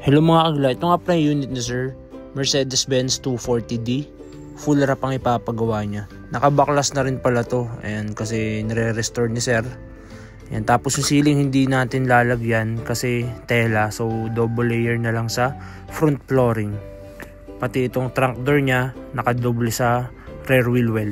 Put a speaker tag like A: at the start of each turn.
A: Hello mga kagla, ito nga pala yung unit ni sir, Mercedes-Benz 240D. Full wrap ang ipapagawa niya. Nakabaklas na rin pala to, ayan, kasi nire-restore ni sir. Ayan, tapos yung ceiling hindi natin lalagyan kasi tela, so double layer na lang sa front flooring. Pati itong trunk door niya nakadoble sa rear wheel well.